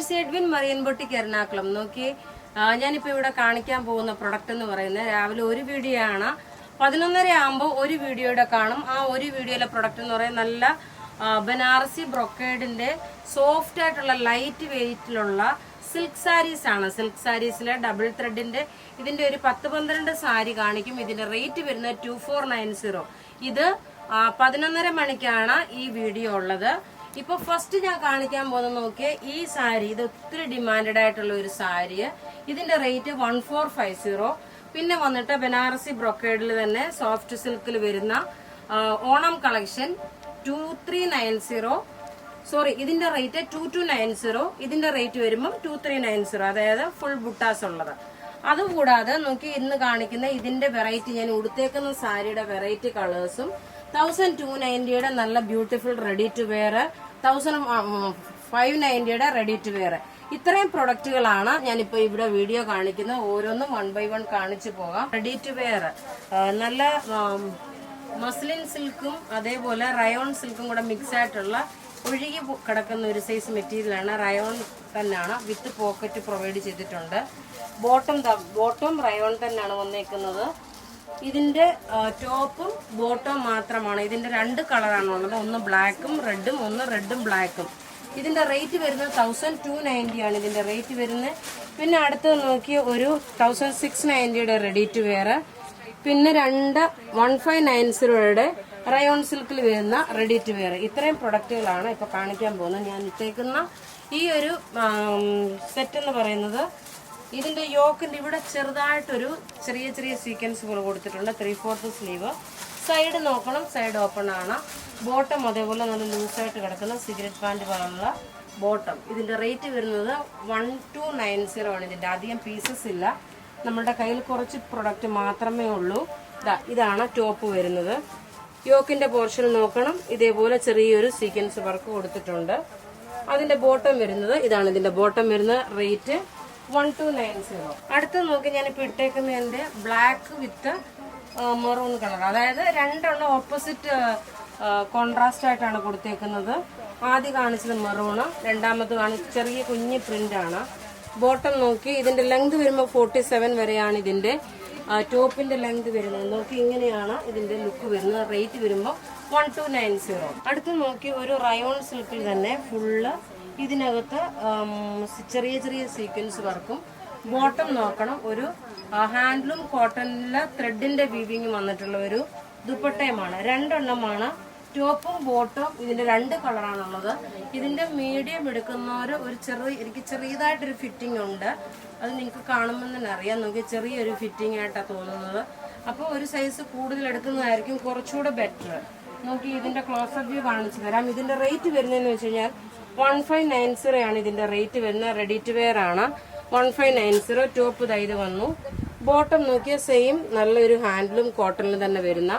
Mercy Edwin മറിയൻ boutique Ernakulam. നോക്കി, ഞാനിപ്പോൾ ഇവിടെ കാണിക്കാൻ പോകുന്ന പ്രൊഡക്റ്റ് എന്ന് പറയുന്നത് രാവിലെ ഒരു വീഡിയോ ആണ്. 11:30 ആകുമ്പോൾ ഒരു വീഡിയോയുടെ കാണും. ആ ഒരു വീഡിയോയിലെ പ്രൊഡക്റ്റ് എന്ന് പറയുന്നത് നല്ല ബനാറസി ബ്രൊക്കേഡിന്റെ സോഫ്റ്റ് ആയിട്ടുള്ള ലൈറ്റ് വെയിറ്റിലുള്ള സിൽക്ക് സാരീസ് ആണ്. സിൽക്ക് സാരീസിലെ ഡബിൾ ത്രെഡിന്റെ ഇതിന്റെ ഒരു 10-12 സാരി കാണിക്കും. ഇതിന്റെ റേറ്റ് വരുന്നത് 2490. ഇത് 11:30 മണിക്കാണ് ഈ വീഡിയോ ഉള്ളത്. ഇപ്പൊ ഫസ്റ്റ് ഞാൻ കാണിക്കാൻ പോകുന്നത് നോക്കിയേ, ഈ സാരി ഇത് ഒത്തിരി ഡിമാൻഡഡ് ആയിട്ടുള്ള ഒരു സാരി. ഇതിന്റെ റേറ്റ് 1450. പിന്നെ വന്നിട്ട് ബനാറസി ബ്രൊക്കേഡിൽ തന്നെ സോഫ്റ്റ് സിൽക്കിൽ വരുന്ന ഓണം കളക്ഷൻ 2390. സോറി, ഇതിന്റെ റേറ്റ് 2290. ഇതിന്റെ റേറ്റ് വരുമ്പോൾ 2390, അതായത് ഫുൾ ബുട്ടാസ് ഉള്ളത്. അതുകൂടാതെ നോക്കി, ഇന്ന് കാണിക്കുന്ന ഇതിന്റെ വെറൈറ്റി, ഞാൻ ഉടുത്തേക്കുന്ന സാരിയുടെ വെറൈറ്റി കളേഴ്സും 1290 നല്ല beautiful ready to wear, 1590 ready to wear. ഇത്രയും പ്രൊഡക്റ്റുകളാണ് ഞാനിപ്പോ ഇവിടെ വീഡിയോ കാണിക്കുന്നത്. ഓരോന്നും 1 by 1 കാണിച്ചു പോകാം. റെഡി ടു വെയർ നല്ല മസ്ലിൻ സിൽക്കും അതേപോലെ റയോൺ സിൽക്കും കൂടെ മിക്സ് ആയിട്ടുള്ള ഒഴുകി കിടക്കുന്ന ഒരു സൈസ് മെറ്റീരിയലാണ്. റയോൺ തന്നെയാണ്, വിത്ത് പോക്കറ്റ് പ്രൊവൈഡ് ചെയ്തിട്ടുണ്ട്. ബോട്ടം റയോൺ തന്നെയാണ് വന്നേക്കുന്നത്. ഇതിന്റെ ടോപ്പും ബോട്ടവും മാത്രമാണ്. ഇതിന്റെ 2 കളറാണുള്ളത്, ഒന്ന് ബ്ലാക്കും റെഡും, ഒന്ന് റെഡും ബ്ലാക്കും. ഇതിന്റെ റേറ്റ് വരുന്നത് 1290 ആണ് ഇതിന്റെ റേറ്റ് വരുന്നത്. പിന്നെ അടുത്തത് നോക്കിയ ഒരു 1690 റെഡി ടു വെയർ, പിന്നെ 1590 റയോൺ സിൽക്കിൽ വരുന്ന റെഡി ടു വെയർ. ഇത്രയും പ്രൊഡക്റ്റുകളാണ് ഇപ്പൊ കാണിക്കാൻ പോകുന്നത്. ഞാൻ ഇട്ടേക്കുന്ന ഈ ഒരു സെറ്റ് എന്ന് പറയുന്നത്, ഇതിന്റെ യോക്കിന്റെ ഇവിടെ ചെറുതായിട്ടൊരു ചെറിയ സീക്വൻസ് പോലെ കൊടുത്തിട്ടുണ്ട്. 3/4 സ്ലീവ്. സൈഡ് നോക്കണം, സൈഡ് ഓപ്പൺ ആണ്. ബോട്ടം അതേപോലെ നല്ല ലൂസായിട്ട് കിടക്കുന്ന സിഗരറ്റ് പാൻറ് പോലുള്ള ബോട്ടം. ഇതിന്റെ റേറ്റ് വരുന്നത് 1290 ആണ്. ഇതിന്റെ അധികം പീസസ് ഇല്ല, നമ്മുടെ കയ്യിൽ കുറച്ച് പ്രൊഡക്റ്റ് മാത്രമേ ഉള്ളൂ. ഇതാണ് ടോപ്പ് വരുന്നത്. യോക്കിന്റെ പോർഷൻ നോക്കണം, ഇതേപോലെ ചെറിയൊരു സീക്വൻസ് വർക്ക് കൊടുത്തിട്ടുണ്ട്. അതിന്റെ ബോട്ടം വരുന്നത് ഇതാണ്. ഇതിന്റെ ബോട്ടം വരുന്ന റേറ്റ് 1290. അടുത്ത് നോക്കി, ഞാനിപ്പോ ഇട്ടേക്കുന്നതിന്റെ ബ്ലാക്ക് വിത്ത് മെറൂൺ കളർ, അതായത് 2 ഓപ്പോസിറ്റ് കോൺട്രാസ്റ്റ് ആയിട്ടാണ് കൊടുത്തേക്കുന്നത്. ആദ്യം കാണിച്ചത് മെറൂണ്, രണ്ടാമത് ചെറിയ കുഞ്ഞ് പ്രിന്റ് ആണ്. ബോട്ടം നോക്കി, ഇതിന്റെ ലെങ്ത് വരുമ്പോൾ 47 വരെയാണ് ഇതിന്റെ ടോപ്പിന്റെ ലെങ്ത് വരുന്നത്. നോക്കി, ഇങ്ങനെയാണ് ഇതിന്റെ ലുക്ക് വരുന്നത്. റേറ്റ് വരുമ്പോൾ 1290. അടുത്ത് നോക്കി, ഒരു റയോൺ സിൽക്കിൽ തന്നെ ഫുള്ള് ഇതിനകത്ത് ചെറിയ സീക്വൻസ് വർക്കും. ബോട്ടം നോക്കണം, ഒരു ഹാൻഡ്ലൂം കോട്ടണിലെ ത്രെഡിന്റെ വീവിങ് വന്നിട്ടുള്ള ഒരു ദുപ്പട്ടയുമാണ്. 2 എണ്ണമാണ് ടോപ്പും ബോട്ടും. ഇതിന്റെ 2 കളറാണുള്ളത്. ഇതിന്റെ മീഡിയം എടുക്കുന്നവര് എനിക്ക് ചെറിയതായിട്ടൊരു ഫിറ്റിംഗ് ഉണ്ട്. അത് നിങ്ങൾക്ക് കാണുമ്പോൾ തന്നെ അറിയാം. നോക്കി, ചെറിയൊരു ഫിറ്റിംഗ് ആയിട്ടാണ് തോന്നുന്നത്. അപ്പോൾ ഒരു സൈസ് കൂടുതൽ എടുക്കുന്നതായിരിക്കും കുറച്ചുകൂടെ ബെറ്റർ. നോക്കി, ഇതിന്റെ ക്ലോസപ്പ് വ്യൂ കാണിച്ചു തരാം. ഇതിന്റെ റേറ്റ് വരുന്നതെന്ന് വെച്ച് കഴിഞ്ഞാൽ 1590 ആണ് ഇതിന്റെ റേറ്റ് വരുന്നത്. റെഡി ടു വെയർ ആണ്. 1590. ടോപ്പ് ഇത് വന്നു. ബോട്ടം നോക്കിയാൽ സെയിം നല്ലൊരു ഹാൻഡ്ലൂം കോട്ടണിൽ തന്നെ വരുന്ന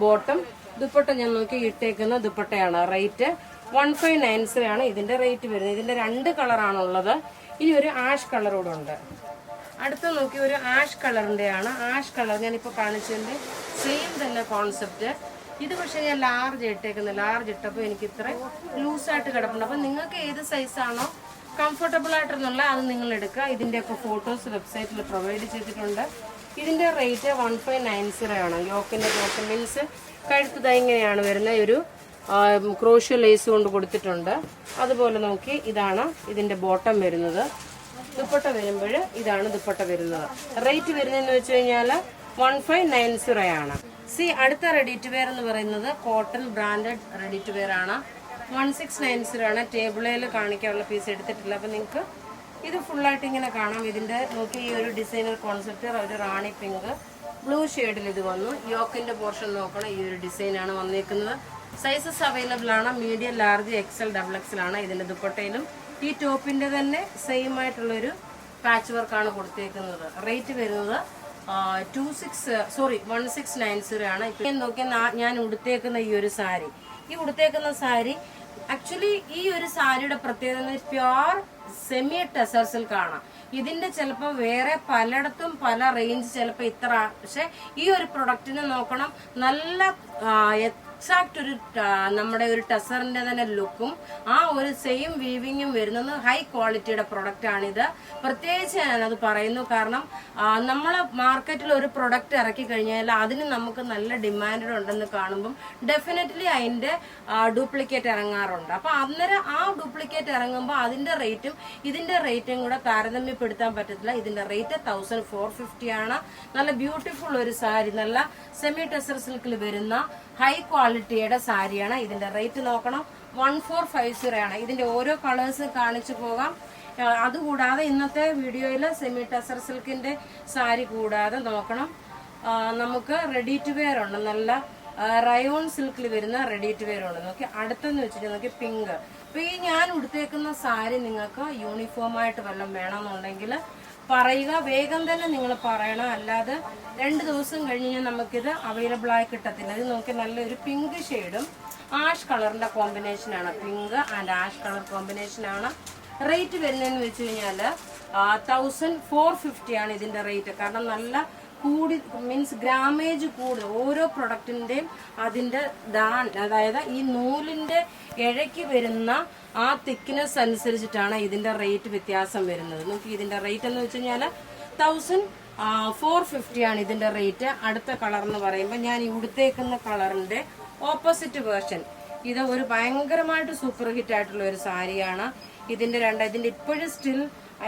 ബോട്ടം. ദുപ്പട്ട ഞാൻ നോക്കി ഇട്ടേക്കുന്ന ദുപ്പട്ടയാണ്. റേറ്റ് 1590 ആണ് ഇതിന്റെ റേറ്റ് വരുന്നത്. ഇതിന്റെ 2 കളറാണുള്ളത്. ഇനി ഒരു ആഷ് കളർ കൂടെ ഉണ്ട്. അടുത്ത നോക്കി, ഒരു ആഷ് കളറിന്റെ ആണ്. ആഷ് കളർ ഞാനിപ്പോ കാണിച്ചതിന്റെ സെയിം തന്നെ കോൺസെപ്റ്റ്. ഇത് പക്ഷെ ഞാൻ ലാർജ് ഇട്ടേക്കുന്നത്. ലാർജ് ഇട്ടപ്പോൾ എനിക്ക് ഇത്ര ലൂസായിട്ട് കിടപ്പുണ്ട്. അപ്പൊ നിങ്ങൾക്ക് ഏത് സൈസാണോ കംഫർട്ടബിൾ ആയിട്ടെന്നുള്ള അത് നിങ്ങൾ എടുക്കുക. ഇതിന്റെയൊക്കെ ഫോട്ടോസ് വെബ്സൈറ്റിൽ പ്രൊവൈഡ് ചെയ്തിട്ടുണ്ട്. ഇതിന്റെ റേറ്റ് 1590 ആണ്. യോക്കിന്റെ ബോട്ടം മീൻസ് കഴുത്ത് ഇങ്ങനെയാണ് വരുന്ന ഒരു ക്രോഷ്യോ ലേസ് കൊണ്ട് കൊടുത്തിട്ടുണ്ട്. അതുപോലെ നോക്കി, ഇതാണ് ഇതിന്റെ ബോട്ടം വരുന്നത്. ദുപ്പട്ട വരുമ്പോൾ ഇതാണ് ദുപ്പട്ട വരുന്നത്. റേറ്റ് വരുന്നതെന്ന് വെച്ച് കഴിഞ്ഞാൽ 1590 ആണ്. അടുത്ത റെഡി ടു വെയർ എന്ന് പറയുന്നത് cotton branded ready to wear ആണ്. 1690 ആണ്. ടേബിളിൽ കാണിക്കാനുള്ള പീസ് എടുത്തിട്ടില്ല. അപ്പൊ നിങ്ങൾക്ക് ഇത് ഫുള്ളായിട്ട് ഇങ്ങനെ കാണാം. ഇതിന്റെ നോക്കി, ഈ ഒരു ഡിസൈനർ കോൺസെപ്റ്റ്, ഒരു റാണി പിങ്ക് ബ്ലൂ ഷെയ്ഡിൽ ഇത് വന്നു. യോക്കിന്റെ പോർഷൻ നോക്കണം, ഈ ഒരു ഡിസൈനാണ് വന്നേക്കുന്നത്. സൈസസ് അവൈലബിൾ ആണ്. മീഡിയം, ലാർജ്, XL, XXL ആണ്. ഇതിന്റെ ദുപ്പട്ടയിലും ഈ ടോപ്പിന്റെ തന്നെ സെയിം ആയിട്ടുള്ളൊരു പാച്ച് വർക്കാണ് കൊടുത്തേക്കുന്നത്. റേറ്റ് വരുന്നത് 1690 ആണ്. ഇപ്പം നോക്കിയാൽ ഞാൻ ഉടുത്തേക്കുന്ന ഈ ഒരു സാരി, ആക്ച്വലി ഈ ഒരു സാരിയുടെ പ്രത്യേകത പ്യുവർ സെമി ടെസർ സിൽക്കാണ്. ഇതിന്റെ ചിലപ്പോൾ വേറെ പലയിടത്തും പല റേഞ്ച് ചിലപ്പോൾ ഇത്ര, പക്ഷെ ഈ ഒരു പ്രൊഡക്റ്റിന് നോക്കണം നല്ല എക്സാക്ട് ഒരു നമ്മുടെ ഒരു ടെസറിന്റെ തന്നെ ലുക്കും ആ ഒരു സെയിം വീവിങ്ങും വരുന്നത് ഹൈ ക്വാളിറ്റിയുടെ പ്രൊഡക്റ്റ് ആണിത്. പ്രത്യേകിച്ച് ഞാനത് പറയുന്നു, കാരണം നമ്മൾ മാർക്കറ്റിൽ ഒരു പ്രൊഡക്റ്റ് ഇറക്കി കഴിഞ്ഞാൽ അതിന് നമുക്ക് നല്ല ഡിമാൻഡ് ഉണ്ടെന്ന് കാണുമ്പം ഡെഫിനറ്റ്ലി അതിന്റെ ഡ്യൂപ്ലിക്കേറ്റ് ഇറങ്ങാറുണ്ട്. അപ്പൊ അന്നേരം ആ ഡ്യൂപ്ലിക്കേറ്റ് ഇറങ്ങുമ്പോൾ അതിന്റെ റേറ്റും ഇതിന്റെ റേറ്റും കൂടെ താരതമ്യപ്പെടുത്താൻ പറ്റത്തില്ല. ഇതിന്റെ റേറ്റ് 1450 ആണ്. നല്ല ബ്യൂട്ടിഫുൾ ഒരു സാരി, നല്ല സെമി ടെസർ സിൽക്കിൽ വരുന്ന ഹൈ ക്വാളിറ്റിയുടെ സാരിയാണ്. ഇതിന്റെ റേറ്റ് നോക്കണം 1450 ആണ്. ഇതിന്റെ ഓരോ കളേഴ്സ് കാണിച്ചു പോകാം. അതുകൂടാതെ ഇന്നത്തെ വീഡിയോയിൽ സെമി ടെസർ സിൽക്കിന്റെ സാരി കൂടാതെ നോക്കണം, നമുക്ക് റെഡി ടു വെയർ ഉണ്ട്, നല്ല റയോൺ സിൽക്കിൽ വരുന്ന റെഡി ടു വെയർ ഉണ്ട്. നോക്കി അടുത്തെന്ന് വെച്ചിട്ട് നോക്കി പിങ്ക്. അപ്പൊ ഈ ഞാൻ ഉടുത്തേക്കുന്ന സാരി നിങ്ങൾക്ക് യൂണിഫോം ആയിട്ട് വല്ലതും വേണമെന്നുണ്ടെങ്കിൽ പറയുക, വേഗം തന്നെ നിങ്ങൾ പറയണം, അല്ലാതെ 2 ദിവസം കഴിഞ്ഞ് നമുക്കിത് അവൈലബിൾ ആയി കിട്ടത്തില്ല. ഇത് നോക്കി നല്ലൊരു പിങ്ക് ഷെയ്ഡും ആഷ് കളറിന്റെ കോമ്പിനേഷൻ ആണ്, pink and ash colour combination ആണ്. റേറ്റ് വരുന്നതെന്ന് വെച്ച് കഴിഞ്ഞാൽ 1450 ആണ് ഇതിന്റെ റേറ്റ്. കാരണം നല്ല കൂടി മീൻസ് ഗ്രാമേജ് കൂടുതൽ ഓരോ പ്രൊഡക്റ്റിന്റെയും അതിന്റെ അതായത് ഈ നൂലിന്റെ ഇഴയ്ക്ക് വരുന്ന ആ തിക്നെസ് അനുസരിച്ചിട്ടാണ് ഇതിന്റെ റേറ്റ് വ്യത്യാസം വരുന്നത്. നമുക്ക് ഇതിന്റെ റേറ്റ് എന്ന് വെച്ച് കഴിഞ്ഞാൽ 1450 ആണ് ഇതിന്റെ റേറ്റ്. അടുത്ത കളർ എന്ന് പറയുമ്പോൾ ഞാൻ ഇവിടുത്തേക്കുന്ന കളറിന്റെ ഓപ്പോസിറ്റ് വേർഷൻ, ഇത് ഒരു ഭയങ്കരമായിട്ട് സൂപ്പർ ഹിറ്റ് ആയിട്ടുള്ള ഒരു സാരിയാണ്. ഇതിന്റെ ഇപ്പോഴും സ്റ്റിൽ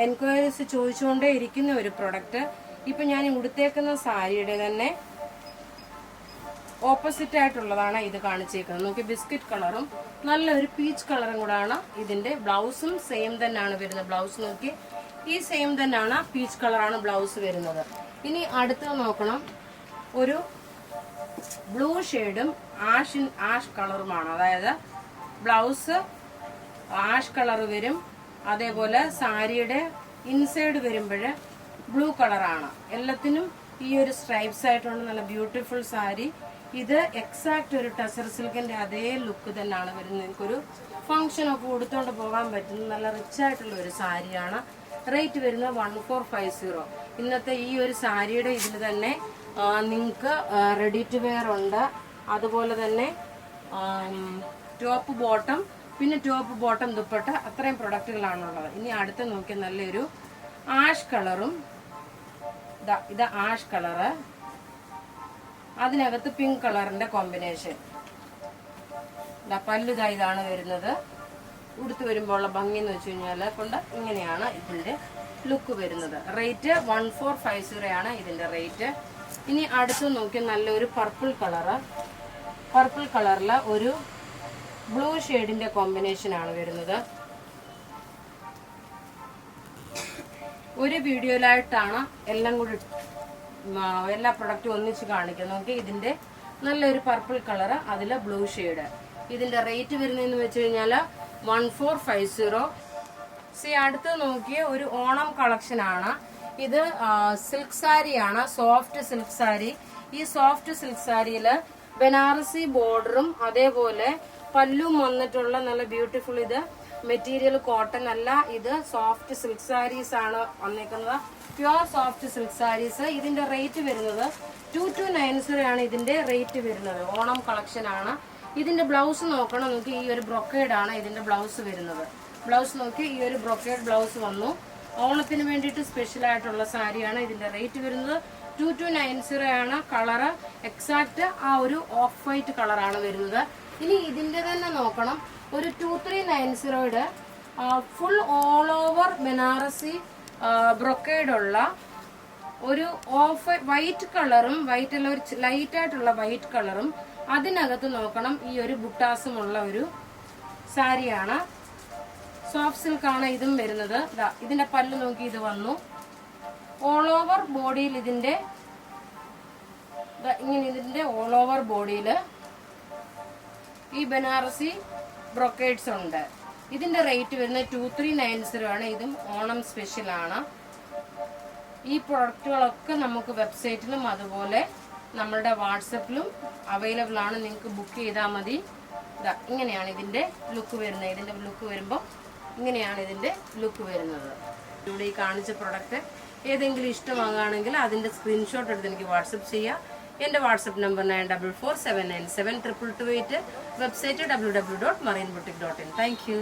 എൻക്വയറീസ് ചോദിച്ചുകൊണ്ടേ ഇരിക്കുന്ന ഒരു പ്രൊഡക്റ്റ്. ഇപ്പൊ ഞാൻ ഉടുത്തേക്കുന്ന സാരിയുടെ തന്നെ ഓപ്പോസിറ്റ് ആയിട്ടുള്ളതാണ് ഇത് കാണിച്ചേക്കുന്നത്. നോക്കി ബിസ്ക്കറ്റ് കളറും നല്ലൊരു പീച്ച് കളറും കൂടാണ്. ഇതിന്റെ ബ്ലൗസും സെയിം തന്നെയാണ് വരുന്നത്. ബ്ലൗസ് നോക്കി ഈ സെയിം തന്നെയാണ്, പീച്ച് കളറാണ് ബ്ലൗസ് വരുന്നത്. ഇനി അടുത്ത് നോക്കണം, ഒരു ബ്ലൂ ഷെയ്ഡും ആഷ് കളറുമാണ്. അതായത് ബ്ലൗസ് ആഷ് കളർ വരും, അതേപോലെ സാരിയുടെ ഇൻസൈഡ് വരുമ്പോൾ ബ്ലൂ കളറാണ്. എല്ലാത്തിനും ഈ ഒരു സ്ട്രൈപ്സ് ആയിട്ടുള്ള നല്ല ബ്യൂട്ടിഫുൾ സാരി. ഇത് എക്സാക്ട് ഒരു ടെസർ സിൽക്കിന്റെ അതേ ലുക്ക് തന്നെയാണ് വരുന്നത്. എനിക്കൊരു ഫംഗ്ഷൻ ഒക്കെ ഉടുത്തോണ്ട് പോകാൻ പറ്റുന്ന നല്ല റിച്ച് ആയിട്ടുള്ള ഒരു സാരിയാണ്. റേറ്റ് വരുന്നത് 1450. ഇന്നത്തെ ഈ ഒരു സാരിയുടെ ഇതിൽ തന്നെ നിങ്ങൾക്ക് റെഡി ടു വെയർ ഉണ്ട്, അതുപോലെ തന്നെ ടോപ്പ് ബോട്ടം, പിന്നെ ടോപ്പ് ബോട്ടം ദുപ്പട്ട, അത്രയും പ്രൊഡക്റ്റുകളാണുള്ളത്. ഇനി അടുത്ത് നോക്കിയ നല്ലൊരു ആഷ് കളറും, ഇത് ആഷ് കളറ്, അതിനകത്ത് പിങ്ക് കളറിന്റെ കോമ്പിനേഷൻ. പല്ലുതാ ഇതാണ് വരുന്നത്. ഉടുത്ത് വരുമ്പോൾ ഉള്ള ഭംഗി എന്ന് വെച്ച് കഴിഞ്ഞാൽ കൊണ്ട് ഇങ്ങനെയാണ് ഇതിന്റെ ലുക്ക് വരുന്നത്. റേറ്റ് 1450 ആണ് ഇതിന്റെ റേറ്റ്. ഇനി അടുത്ത് നോക്കി നല്ലൊരു പർപ്പിൾ കളറ്, പർപ്പിൾ കളറില് ഒരു ബ്ലൂ ഷെയ്ഡിന്റെ കോമ്പിനേഷൻ ആണ് വരുന്നത്. ഒരു വീഡിയോയിലായിട്ടാണ് എല്ലാം കൂടി എല്ലാ പ്രൊഡക്റ്റും ഒന്നിച്ച് കാണിക്കുന്നത്. നോക്കി ഇതിന്റെ നല്ലൊരു പർപ്പിൾ കളർ, അതില് ബ്ലൂ ഷെയ്ഡ്. ഇതിന്റെ റേറ്റ് വരുന്നതെന്ന് വെച്ച് കഴിഞ്ഞാൽ 1450. അടുത്ത് നോക്കിയ ഒരു ഓണം കളക്ഷൻ ആണ്. ഇത് സിൽക്ക് സാരിയാണ്, സോഫ്റ്റ് സിൽക്ക് സാരി. ഈ സോഫ്റ്റ് സിൽക്ക് സാരിയില് ബനാറസി ബോർഡറും അതേപോലെ പല്ലും വന്നിട്ടുള്ള നല്ല ബ്യൂട്ടിഫുൾ. ഇത് മെറ്റീരിയൽ കോട്ടൺ അല്ല, ഇത് സോഫ്റ്റ് സിൽക്ക് സാരീസ് ആണ് വന്നേക്കുന്നത്, പ്യുവർ സോഫ്റ്റ് സിൽക്ക് സാരീസ്. ഇതിന്റെ റേറ്റ് വരുന്നത് 2290 ആണ് ഇതിന്റെ റേറ്റ് വരുന്നത്. ഓണം കളക്ഷൻ ആണ്. ഇതിന്റെ ബ്ലൗസ് നോക്കണം, നമുക്ക് ഈ ഒരു ബ്രൊക്കേഡ് ആണ് ഇതിന്റെ ബ്ലൗസ് വരുന്നത്. ബ്ലൗസ് നോക്കി ഈ ഒരു ബ്രൊക്കേഡ് ബ്ലൗസ് വന്നു. ഓണത്തിന് വേണ്ടിയിട്ട് സ്പെഷ്യൽ ആയിട്ടുള്ള സാരിയാണ്. ഇതിന്റെ റേറ്റ് വരുന്നത് 2290 ആണ്. കളറ് എക്സാക്ട് ആ ഒരു ഓഫ് വൈറ്റ് കളറാണ് വരുന്നത്. ഇനി ഇതിന്റെ തന്നെ നോക്കണം, ഒരു 2390 full all over Banarasi brocade ഉള്ള ഒരു ഓഫ് വൈറ്റ് കളറും, വൈറ്റ് അല്ല ഒരു ലൈറ്റ് ആയിട്ടുള്ള വൈറ്റ് കളറും, അതിനകത്ത് നോക്കണം ഈ ഒരു ബുട്ടാസുമുള്ള ഒരു സാരിയാണ്. സോഫ്റ്റ് സിൽക്ക് ആണ് ഇതും വരുന്നത്. ഇതിന്റെ പല്ല് നോക്കി ഇത് വന്നു. ഓൾ ഓവർ ബോഡിയിൽ ഇതിന്റെ ഇങ്ങനെ ഇതിന്റെ ഓൾ ഓവർ ബോഡിയില് ഈ ബനാറസി ബ്രൊക്കേഡ്സ് ഉണ്ട്. ഇതിന്റെ റേറ്റ് വരുന്നത് 2390 ആണ്. ഇതും ഓണം സ്പെഷ്യൽ ആണ്. ഈ പ്രൊഡക്റ്റുകളൊക്കെ നമുക്ക് വെബ്സൈറ്റിലും അതുപോലെ നമ്മളുടെ വാട്സപ്പിലും അവൈലബിൾ ആണ്. നിങ്ങൾക്ക് ബുക്ക് ചെയ്താൽ മതി. ഇങ്ങനെയാണ് ഇതിന്റെ ലുക്ക് വരുന്നത്. ഇതിന്റെ ലുക്ക് വരുമ്പോൾ ഇങ്ങനെയാണ് ഇതിൻ്റെ ലുക്ക് വരുന്നത്. ഇവിടെ ഈ കാണിച്ച പ്രൊഡക്റ്റ് ഏതെങ്കിലും ഇഷ്ടമാകുകയാണെങ്കിൽ അതിൻ്റെ സ്ക്രീൻഷോട്ട് എടുത്ത് എനിക്ക് വാട്സപ്പ് ചെയ്യാം. എൻ്റെ WhatsApp number 9447972228. Website www.marineboutique.in. Thank you.